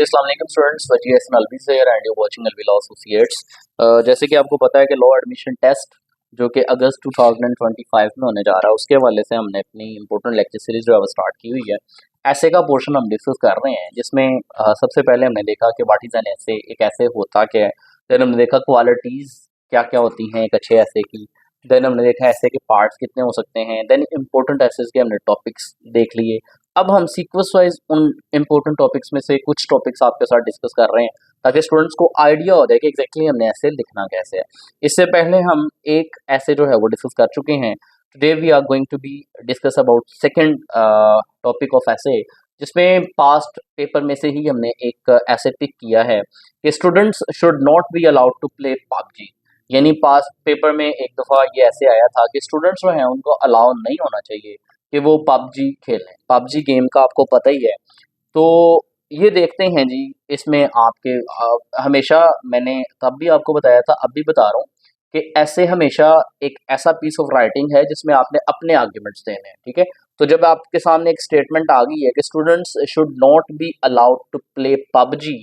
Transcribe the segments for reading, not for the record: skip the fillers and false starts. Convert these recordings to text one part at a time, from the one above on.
अस्सलाम वालेकुम स्टूडेंट्स, वजीह हसन अलवी से and you watching Alvi law associates. जैसे कि आपको पता है कि लॉ एडमिशन टेस्ट जो कि अगस्त 2025 में होने जा रहा है, उसके हवाले से हमने अपनी इंपॉर्टेंट लेक्चर सीरीज जो है वो स्टार्ट की हुई है। ऐसे का पोर्शन हम डिस्कस कर रहे हैं, जिसमें सबसे पहले हमने देखा कि व्हाट इज एन ऐसे, एक ऐसे होता क्या है। देन हमने देखा क्वालिटीज़ क्या क्या होती हैं एक अच्छे ऐसे की। देन हमने देखा ऐसे के पार्ट्स कितने हो सकते हैं। देन इंपॉर्टेंट ऐसेस के हमने टॉपिक्स देख लिए। अब हम सीक्वेंस वाइज उन इम्पोर्टेंट टॉपिक्स में से कुछ टॉपिक्स आपके साथ डिस्कस कर रहे हैं, ताकि स्टूडेंट्स को आइडिया हो जाए कि एग्जैक्टली हमने ऐसे लिखना कैसे है। इससे पहले हम एक ऐसे जो है वो डिस्कस कर चुके हैं। Today we are going to be discuss about second topic of essays, जिसमें पास्ट पेपर में से ही हमने एक ऐसे पिक किया है कि students should not be allowed to play PUBG. यानी पास्ट पेपर में एक दफ़ा ये ऐसे आया था कि स्टूडेंट्स जो हैं उनको अलाउ नहीं होना चाहिए कि वो पबजी खेलें। पबजी गेम का आपको पता ही है। तो ये देखते हैं जी, इसमें आपके हमेशा मैंने तब भी आपको बताया था, अब भी बता रहा हूँ कि ऐसे हमेशा एक ऐसा पीस ऑफ राइटिंग है जिसमें आपने अपने आर्ग्यूमेंट्स देने हैं, ठीक है। तो जब आपके सामने एक स्टेटमेंट आ गई है कि students should not be allowed to play PUBG,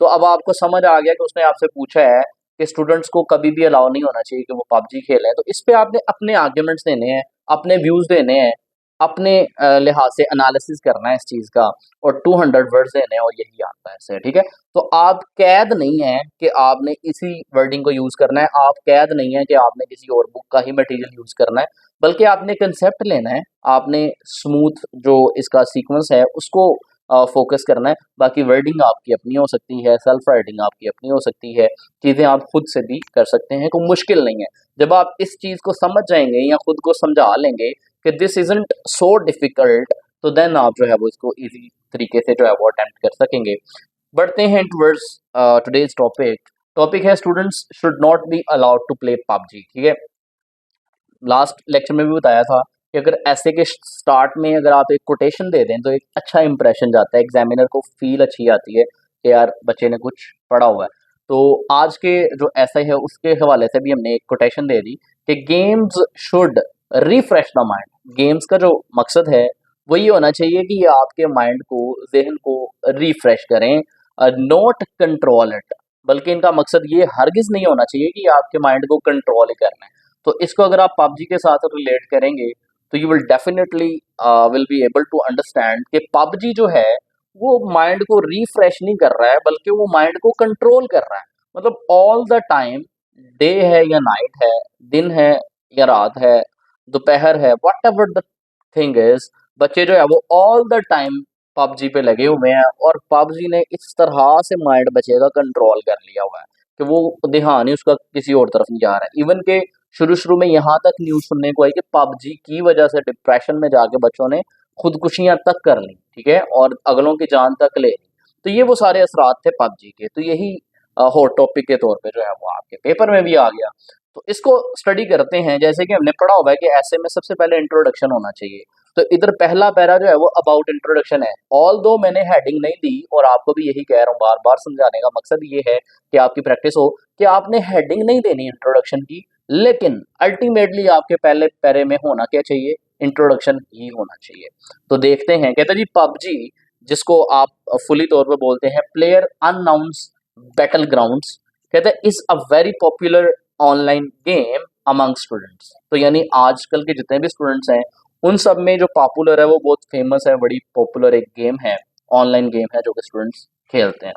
तो अब आपको समझ आ गया कि उसने आपसे पूछा है कि स्टूडेंट्स को कभी भी अलाउ नहीं होना चाहिए कि वो पबजी खेलें। तो इस पे आपने अपने आर्ग्यूमेंट्स देने हैं, अपने व्यूज़ देने हैं, अपने लिहाज से एनालिसिस करना है इस चीज़ का, और 200 वर्ड्स देने हैं, और यही आता है इससे, ठीक है। तो आप कैद नहीं है कि आपने इसी वर्डिंग को यूज़ करना है, आप कैद नहीं है कि आपने किसी और बुक का ही मटेरियल यूज़ करना है, बल्कि आपने कंसेप्ट लेना है, आपने स्मूथ जो इसका सीक्वेंस है उसको फोकस करना है। बाकी वर्डिंग आपकी अपनी हो सकती है, सेल्फ राइटिंग आपकी अपनी हो सकती है, चीज़ें आप खुद से भी कर सकते हैं, कोई मुश्किल नहीं है। जब आप इस चीज़ को समझ जाएंगे या खुद को समझा लेंगे कि दिस इजंट सो डिफिकल्ट, तो देन आप जो है वो इसको इजी तरीके से जो है वो अटेम्प्ट कर सकेंगे। बढ़ते हैं टुवर्ड्स टुडेज टॉपिक। टॉपिक है students should not be allowed to play PUBG, ठीक है। लास्ट लेक्चर में भी बताया था कि अगर ऐसे के स्टार्ट में अगर आप एक कोटेशन दे दें तो एक अच्छा इंप्रेशन जाता है, एग्जामिनर को फील अच्छी आती है कि यार बच्चे ने कुछ पढ़ा हुआ है। तो आज के जो ऐसे है उसके हवाले से भी हमने एक कोटेशन दे दी कि games should refresh the mind. Games का जो मकसद है वो ये होना चाहिए कि ये आपके माइंड को, जहन को रिफ्रेश करें, नॉट कंट्रोल इट। बल्कि इनका मकसद ये हरगिज नहीं होना चाहिए कि आपके माइंड को कंट्रोल ही करना है। तो इसको अगर आप पबजी के साथ रिलेट करेंगे तो you will definitely will be able to understand कि पबजी जो है वो माइंड को रिफ्रेश नहीं कर रहा है, बल्कि वो माइंड को कंट्रोल कर रहा है। मतलब ऑल द टाइम, डे है या नाइट है, दिन है या रात है, दोपहर है, what ever the thing is, बच्चे जो है वो ऑल द टाइम पबजी पे लगे हुए हैं, और पबजी ने इस तरह से माइंड बच्चे का कंट्रोल कर लिया हुआ है कि वो ध्यान ही उसका किसी और तरफ नहीं जा रहा है। इवन के शुरू शुरू में यहाँ तक न्यूज़ सुनने को आई कि पबजी की वजह से डिप्रेशन में जाके बच्चों ने खुदकुशियां तक कर ली, ठीक है, और अगलों की जान तक ले ली। तो ये वो सारे असरात थे पबजी के। तो यही हॉट टॉपिक के तौर पे जो है वो आपके पेपर में भी आ गया। तो इसको स्टडी करते हैं। जैसे कि हमने पढ़ा हुआ है कि ऐसे में सबसे पहले इंट्रोडक्शन होना चाहिए। तो इधर पहला पैरा जो है वो अबाउट इंट्रोडक्शन है। ऑल दो मैंने हेडिंग नहीं दी, और आपको भी यही कह रहा हूँ, बार बार समझाने का मकसद ये है कि आपकी प्रैक्टिस हो कि आपने हेडिंग नहीं देनी इंट्रोडक्शन की, लेकिन अल्टीमेटली आपके पहले पैरे में होना क्या चाहिए, इंट्रोडक्शन ही होना चाहिए। तो देखते हैं। कहते जी पबजी, जिसको आप फुली तौर पे बोलते हैं प्लेयर अननाउंस बैटल ग्राउंड्स, कहते हैं is a very popular online game among students. तो यानी आजकल के जितने भी स्टूडेंट्स हैं उन सब में जो पॉपुलर है वो बहुत फेमस है, बड़ी पॉपुलर एक गेम है, ऑनलाइन गेम है जो कि स्टूडेंट्स खेलते हैं।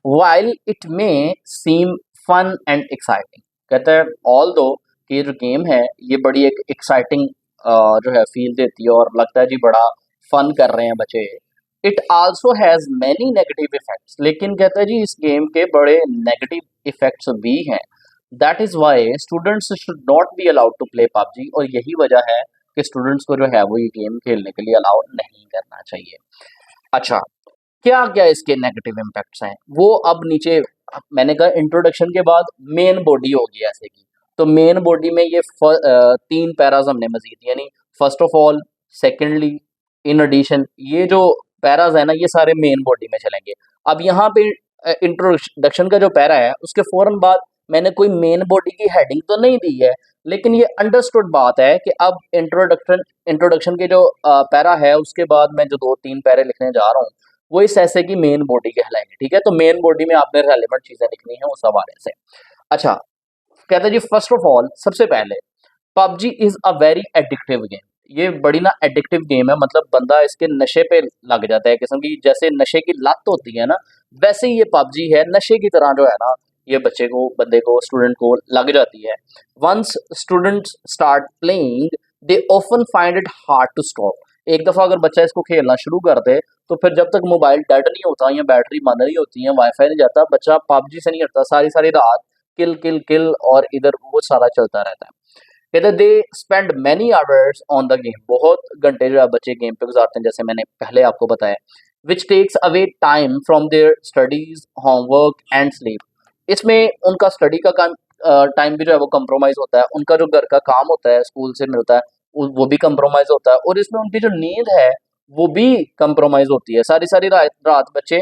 While it may seem fun and exciting, कहते हैं ऑल दो कि ये जो गेम है ये बड़ी एक एक्साइटिंग जो है फील देती है, और लगता है जी बड़ा फन कर रहे हैं बच्चे। It also has many negative effects, लेकिन कहते हैं जी इस गेम के बड़े नेगेटिव इफेक्ट्स भी हैं। That is why students should not be allowed to play PUBG, और यही वजह है कि स्टूडेंट्स को जो है वो ये गेम खेलने के लिए अलाउ नहीं करना चाहिए। अच्छा, क्या क्या इसके नेगेटिव इम्पैक्ट्स हैं वो अब नीचे मैंने कहा। इंट्रोडक्शन के बाद मेन बॉडी होगी ऐसे की। तो मेन बॉडी में ये तीन पैराज हमने मजीद, यानी first of all, secondly, in addition, ये जो पैराज है ना ये सारे मेन बॉडी में चलेंगे। अब यहाँ पे इंट्रोडक्शन का जो पैरा है उसके फौरन बाद मैंने कोई मेन बॉडी की हेडिंग तो नहीं दी है, लेकिन ये अंडरस्टूड बात है कि अब इंट्रोडक्शन के जो पैरा है उसके बाद मैं जो दो तीन पैरे लिखने जा रहा हूँ वो इस ऐसे की मेन बॉडी कहलाएंगे। ठीक है, तो मेन बॉडी में आपने रेलेवेंट चीजें लिखनी है उस हवाले से। अच्छा, कहते हैं जी फर्स्ट ऑफ ऑल सबसे पहले PUBG is a very addictive game. ये बड़ी ना एडिक्टिव गेम है, मतलब बंदा इसके नशे पे लग जाता है, किस्म की जैसे नशे की लत होती है ना, वैसे ही ये पबजी है, नशे की तरह जो है ना ये बच्चे को, बंदे को, स्टूडेंट को लग जाती है। Once students start playing they often find it hard to stop. एक दफा अगर बच्चा इसको खेलना शुरू कर दे तो फिर जब तक मोबाइल डेड नहीं होता या बैटरी बंद नहीं होती है, वाईफाई नहीं जाता, बच्चा पबजी से नहीं हटता, सारी सारी रात किल किल किल और इधर वो सारा चलता रहता है। कहते they spend many hours on the game. बहुत घंटे जो है बच्चे गेम पे गुजारते हैं, जैसे मैंने पहले आपको बताया। Which takes away time from their studies, homework and sleep. इसमें उनका स्टडी का काम टाइम भी जो है वो कंप्रोमाइज होता है, उनका जो घर का काम होता है स्कूल से मिलता है वो भी कंप्रोमाइज होता है, और इसमें उनकी जो नींद है वो भी कंप्रोमाइज होती है। सारी सारी रात रात बच्चे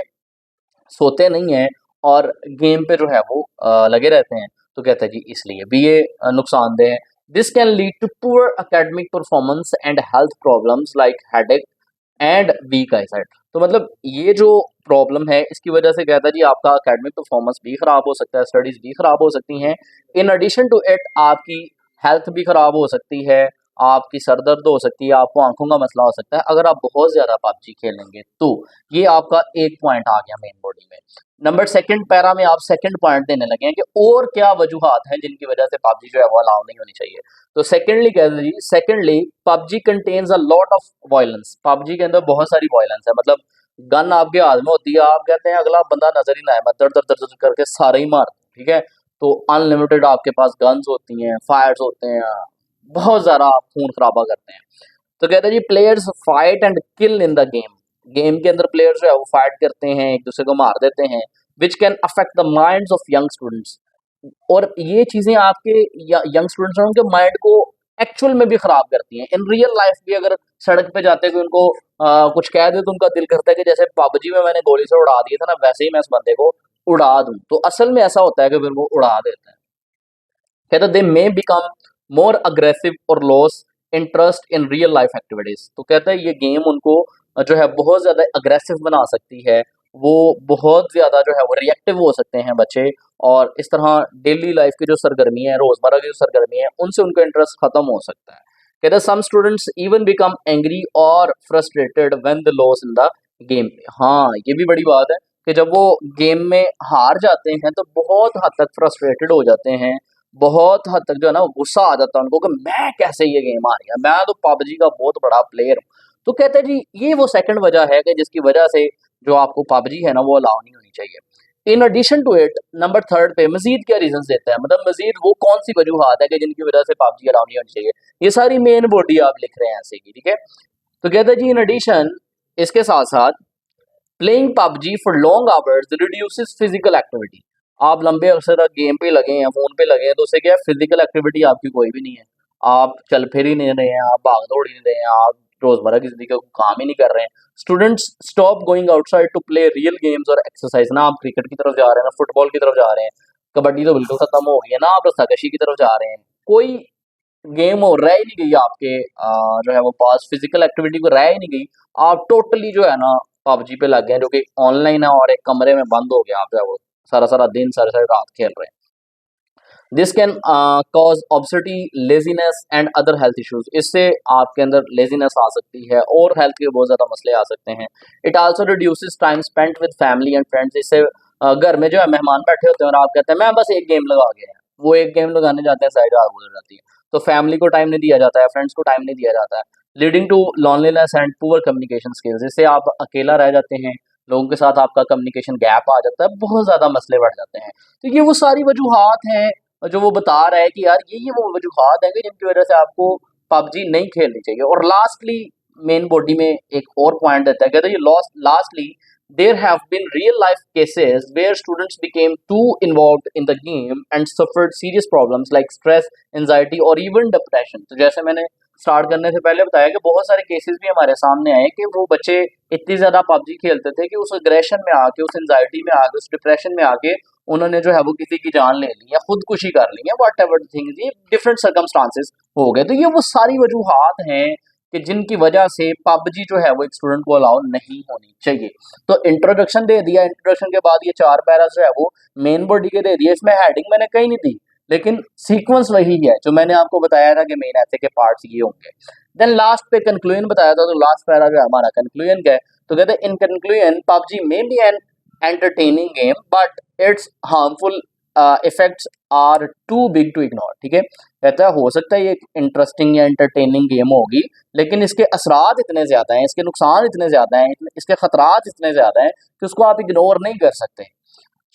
सोते नहीं हैं और गेम पे जो है वो लगे रहते हैं। तो कहते हैं जी इसलिए भी ये नुकसानदेह है। This can lead to poor academic performance and health problems like headache and weak eyesight. तो मतलब ये जो प्रॉब्लम है इसकी वजह से कहता है जी आपका एकेडमिक परफॉर्मेंस भी खराब हो सकता है, स्टडीज भी खराब हो सकती हैं। इन एडिशन टू इट आपकी हेल्थ भी खराब हो सकती है, आपकी सर दर्द हो सकती है, आपको आंखों का मसला हो सकता है अगर आप बहुत ज्यादा पबजी खेलेंगे तो। ये आपका एक पॉइंट आ गया मेन बॉडी में। नंबर सेकंड पैरा में आप सेकंड पॉइंट देने लगे हैं कि और क्या वजूहात हैं जिनकी वजह से पबजी जो है वो अलाउ नहीं होनी चाहिए। तो सेकंडली कहते हैं जी, secondly PUBG contains a lot of violence. PUBG के अंदर बहुत सारी वायलेंस है, मतलब गन आपके हाथ में होती है, आप कहते हैं अगला बंदा नजर ही ना आए, मैं दर दर दर दर करके सारे ही मार दूं, ठीक है। तो अनलिमिटेड आपके पास गन्स होती हैं, फायर्स होते हैं, बहुत ज्यादा आप खून खराबा करते हैं। तो कहते हैं जी players fight and kill in the game. Game के अंदर प्लेयर्स जो है वो फाइट करते हैं, एक दूसरे को मार देते हैं, which can affect the minds of young students. और ये चीजें आपके यंग स्टूडेंट्स हैं उनके माइंड को एक्चुअल में भी खराब करती हैं। इन रियल लाइफ भी अगर सड़क पे जाते हुए उनको कुछ कह दे तो उनका दिल करता है कि जैसे पबजी में मैंने गोली से उड़ा दिया था ना, वैसे ही मैं इस बंदे को उड़ा दूं। तो असल में ऐसा होता है कि फिर वो उड़ा देते हैं। कहते दे मे बिकम मोर अग्रेसिव और loss interest in real life activities. तो कहते हैं ये गेम उनको जो है बहुत ज्यादा अग्रेसिव बना सकती है, वो बहुत ज्यादा जो है वो रिएक्टिव हो सकते हैं बच्चे, और इस तरह डेली लाइफ की जो सरगर्मी है, रोजमर्रा की जो सरगर्मी है, उनसे उनका इंटरेस्ट खत्म हो सकता है। कहते हैं some students even become angry और frustrated when the loss in the game. हाँ, ये भी बड़ी बात है कि जब वो गेम में हार जाते हैं तो बहुत हद तक फ्रस्ट्रेटेड हो जाते हैं, बहुत हद तक जो है ना गुस्सा आ जाता है उनको कि मैं कैसे ये गेम हार गया, मैं तो पबजी का बहुत बड़ा प्लेयर हूँ। तो कहते हैं जी ये वो सेकंड वजह है कि जिसकी वजह से जो आपको पबजी है ना वो अलाउ नहीं होनी चाहिए। In addition to it number third पे मजीद क्या रीजन देता है, मतलब मजीद वो कौन सी वजूहत है कि जिनकी वजह से पबजी अलाउ नहीं होनी चाहिए। ये सारी मेन बॉडी आप लिख रहे हैं ऐसे की, ठीक है। तो कहते हैं जी इन एडिशन, इसके साथ साथ playing PUBG for long hours reduces physical activity. आप लंबे अरसे तक गेम पे लगे हैं, फोन पे लगे हैं, तो उससे क्या है फिजिकल एक्टिविटी आपकी कोई भी नहीं है, आप चल फिर ही नहीं रहे हैं, आप भाग दौड़ ही नहीं रहे हैं, आप रोजमर्रा की जिंदगी का काम ही नहीं कर रहे हैं। Students stop going outside to play real games और एक्सरसाइज। ना आप क्रिकेट की तरफ जा रहे हैं, ना फुटबॉल की तरफ जा रहे हैं, कबड्डी तो बिल्कुल खत्म हो गई है, ना आप रस्साकशी की तरफ जा रहे हैं, कोई गेम हो रह ही नहीं गई आपके जो है वो पास, फिजिकल एक्टिविटी को रह ही नहीं गई। आप टोटली जो है ना पबजी पे लग गए हैं, जो कि ऑनलाइन है और एक कमरे में बंद हो गया, आप जो है वो सारा सारा दिन सारी सारी रात खेल रहे हैं। This can cause obesity, laziness and other health issues. इससे आपके अंदर लेजीनेस आ सकती है और हेल्थ के बहुत ज्यादा मसले आ सकते हैं। It also reduces time spent with family and friends. इससे घर में जो है मेहमान बैठे होते हैं और आप कहते हैं मैं बस एक गेम लगा गया है, वो एक गेम लगाने जाते हैं, साइड आग गुजर जाती है। तो फैमिली को टाइम नहीं दिया जाता है, फ्रेंड्स को टाइम नहीं दिया जाता है, leading to loneliness and poor communication skills. इससे आप अकेला रह जाते हैं, लोगों के साथ आपका कम्युनिकेशन गैप आ जाता है, बहुत ज्यादा मसले बढ़ जाते हैं। तो ये वो सारी वजूहात हैं जो वो बता रहा है कि यार ये वो वजूहात है कि जिनकी वजह से आपको पबजी नहीं खेलनी चाहिए। और लास्टली मेन बॉडी में एक और पॉइंट देता है, कहता है ये lastly there have been real life cases where students became too involved in the game and suffered serious problems like stress, anxiety or even depression। तो जैसे मैंने स्टार्ट करने से पहले बताया कि बहुत सारे केसेस भी हमारे सामने आए कि वो बच्चे इतनी ज्यादा पबजी खेलते थे कि उस एग्रेशन में आके, उस एंजाइटी में आके, उस डिप्रेशन में आके उन्होंने जो है वो किसी की जान ले ली या खुदकुशी कर ली है, वट एवर थिंग्स, ये डिफरेंट सर्कमस्टांसेस हो गए। तो ये वो सारी वजूहात हैं कि जिनकी वजह से पबजी जो है वो एक स्टूडेंट को अलाउ नहीं होनी चाहिए। तो इंट्रोडक्शन दे दिया, इंट्रोडक्शन के बाद ये 4 पैरा जो है वो मेन बॉडी के दे दिए। इसमें हेडिंग मैंने कहीं नहीं दी, लेकिन सीक्वेंस वही है जो मैंने आपको बताया था कि मेन ऐसे के पार्ट्स ये होंगे। देन लास्ट पे कंक्लूजन बताया था, तो लास्ट पैरा जो है हमारा कंक्लूजन का है। तो कहते हैं in conclusion PUBG may be an entertaining game but its harmful effects are too big to ignore. ठीक है, कहता है हो सकता है ये इंटरेस्टिंग या एंटरटेनिंग गेम होगी, लेकिन इसके असरात इतने ज्यादा हैं, इसके नुकसान इतने ज्यादा हैं, इसके खतरात इतने ज्यादा हैं कि उसको आप इग्नोर नहीं कर सकते।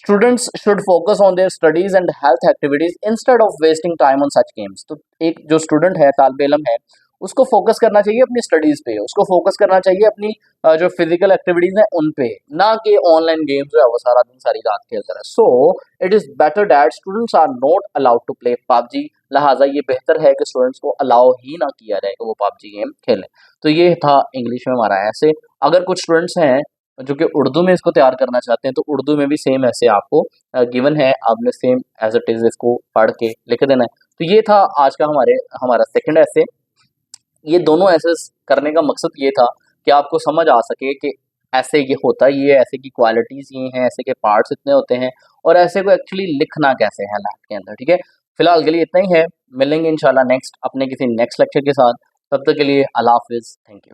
Students should focus on their studies and health activities instead of wasting time on such games. तो एक जो स्टूडेंट है, तालिब इल्म है, उसको फोकस करना चाहिए अपनी स्टडीज पे, उसको फोकस करना चाहिए अपनी जो फिजिकल एक्टिविटीज हैं उन पे, ना कि ऑनलाइन गेम्स जो है वो सारा दिन सारी रात खेलता रहे। So it is better that students are not allowed to play PUBG. लिहाजा ये बेहतर है कि स्टूडेंट्स को अलाउ ही ना किया जाए कि वो पबजी गेम खेलें। तो ये था इंग्लिश में हमारा ऐसे। अगर कुछ स्टूडेंट्स हैं जो कि उर्दू में इसको तैयार करना चाहते हैं, तो उर्दू में भी सेम ऐसे आपको गिवन है, आपने सेम एज इट इज इसको पढ़ के लिख देना है। तो ये था आज का हमारा सेकंड ऐसे। ये दोनों ऐसे करने का मकसद ये था कि आपको समझ आ सके कि ऐसे ये होता है, ये ऐसे की क्वालिटीज ये हैं, ऐसे के पार्ट्स इतने होते हैं, और ऐसे को एक्चुअली लिखना कैसे है लैब के अंदर। ठीक है, फिलहाल के लिए इतना ही है, मिलेंगे इंशाल्लाह नेक्स्ट अपने किसी नेक्स्ट लेक्चर के साथ। तब तक के लिए अल्लाह हाफिज, थैंक यू।